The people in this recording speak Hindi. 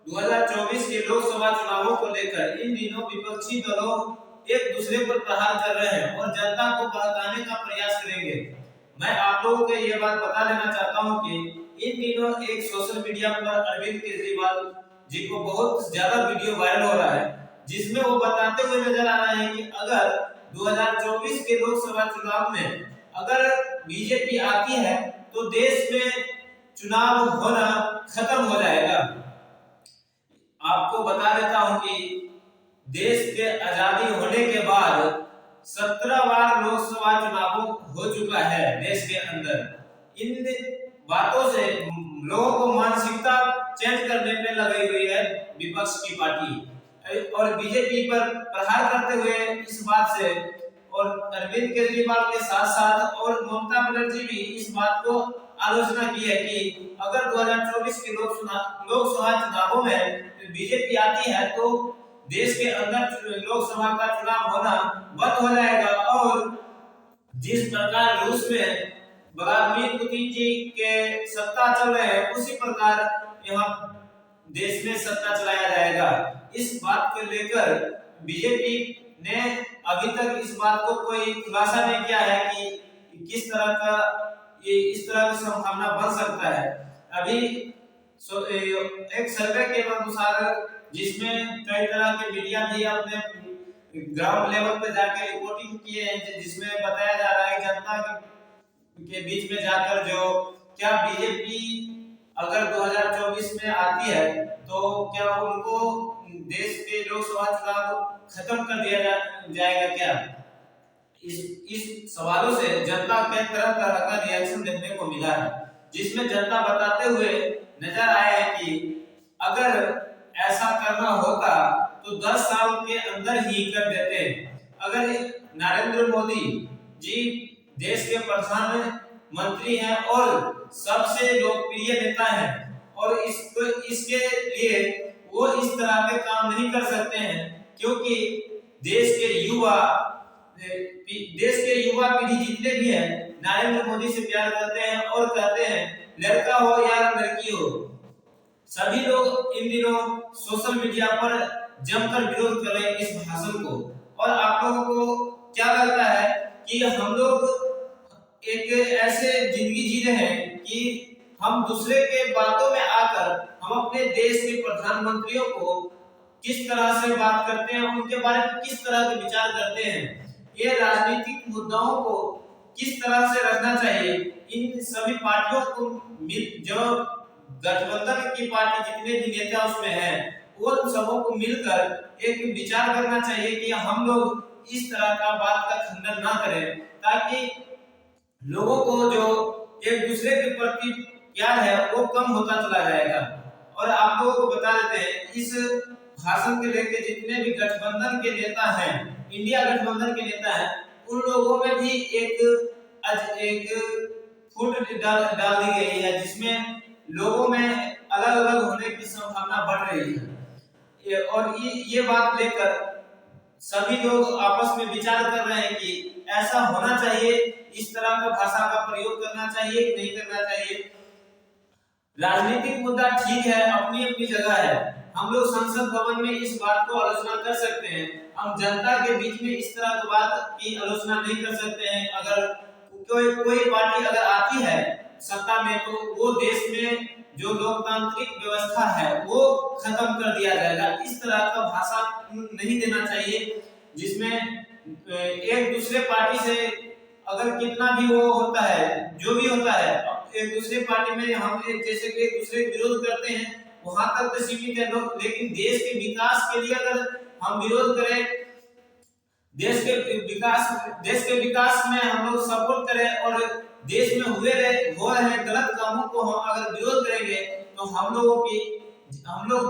2024 के लोकसभा चुनावों को लेकर इन दिनों विपक्षी दलों एक दूसरे पर प्रहार कर रहे हैं और जनता को बहकाने का प्रयास करेंगे। मैं आप लोगों को यह बात बता देना चाहता हूं कि इन दिनों एक सोशल मीडिया पर अरविंद केजरीवाल जी को बहुत ज्यादा वीडियो वायरल हो रहा है, जिसमें वो बताते हुए नजर आ रहे हैं कि अगर 2024 के लोकसभा चुनाव में अगर बीजेपी आती है तो देश में चुनाव होना खत्म हो जाएगा। आपको बता देता हूं कि देश के आजादी होने के बाद 17 बार लोकसभा चुनाव हो चुका है देश के अंदर। इन बातों से लोगों को मानसिकता चेंज करने पे लगी हुई है विपक्ष की पार्टी, और बीजेपी पर प्रहार करते हुए इस बात से, और अरविंद केजरीवाल के साथ साथ और ममता बनर्जी भी इस बात को आलोचना की है कि अगर 2024 के लोकसभा चुनावों में बीजेपी आती है तो देश के अंदर लोकसभा का चुनाव होना बंद हो जाएगा, और जिस प्रकार रूस में व्लादिमीर पुतिन जी के सत्ता चल रहे हैं उसी प्रकार यहाँ देश में सत्ता चलाया जाएगा। इस बात को लेकर बीजेपी ने अभी तक इस बात को कोई खुलासा नहीं किया है कि किस तरह का ये इस तरह की संभावना बन सकता है। अभी एक सर्वे के अनुसार, जिसमें कई तरह के मीडिया भी अपने ग्राउंड लेवल पे जाके रिपोर्टिंग किए हैं, जिसमें बताया जा रहा है जनता के बीच में जाकर जो क्या बीजेपी अगर 2024 में आती है तो क्या उनको देश के लोकसभा चुनाव खत्म कर दिया जाएगा क्या। इस सवालों से जनता के तरह तरह का रिएक्शन देखने को मिला है, जिसमें जनता बताते हुए नजर आया है कि अगर ऐसा करना होता तो 10 साल के अंदर ही कर देते। अगर नरेंद्र मोदी जी देश के प्रधानमंत्री हैं और सबसे लोकप्रिय नेता हैं, और इसके लिए वो इस तरह के काम नहीं कर सकते हैं, क्योंकि देश के युवा पीढ़ी जितने भी हैं नरेंद्र मोदी से प्यार करते हैं और कहते हैं, लड़का हो या लड़की हो, सभी लोग इन दिनों सोशल मीडिया पर जमकर विरोध कर रहे हैं इस भाषण को। और आप लोगों को क्या लगता है कि हम लोग एक ऐसे जिंदगी जी रहे हैं कि हम दूसरे के बातों में आकर हम अपने देश के प्रधानमंत्रियों को किस तरह से बात करते हैं, उनके बारे में किस तरह के विचार करते हैं, ये राजनीतिक मुद्दाओं को किस तरह से रखना चाहिए। इन सभी पार्टियों को जो गठबंधन की पार्टी जितने भी नेता उसमें हैं, वो सबों को मिलकर एक विचार करना चाहिए कि हम लोग इस तरह का बात का खंडन ना करें, ताकि लोगों को जो एक दूसरे के प्रति प्यार है वो कम होता चला जाएगा। और आप लोगों को बता देते हैं, इस भाषण के लेके जितने भी गठबंधन के नेता हैं, इंडिया गठबंधन के नेता हैं, उन लोगों में भी एक फूट डाल दी गई है, जिसमें लोगों में अलग अलग होने की संभावना बढ़ रही है। और ये बात लेकर सभी लोग आपस में विचार कर रहे हैं कि ऐसा होना चाहिए, इस तरह का भाषा का प्रयोग करना चाहिए कि नहीं करना चाहिए। राजनीतिक मुद्दा ठीक है, अपनी अपनी जगह है, हम लोग संसद भवन में इस बात को आलोचना कर सकते हैं, हम जनता के बीच में इस तरह की बात की आलोचना नहीं कर सकते हैं। अगर कोई पार्टी अगर आती है सत्ता में तो वो देश में जो लोकतांत्रिक व्यवस्था है वो खत्म कर दिया जाएगा। इस तरह का भाषा नहीं देना चाहिए, जिसमें एक दूसरे पार्टी से अगर कितना भी वो होता है, जो भी होता है, एक दूसरे पार्टी में हम जैसे कि एक दूसरे विरोध करते हैं वहां तक तो सीमित है लोग, लेकिन देश के विकास के लिए अगर हम विरोध करें, देश के विकास में हम लोग सपोर्ट करें और देश में हो रहे गलत कामों को हम अगर विरोध करेंगे तो हम लोग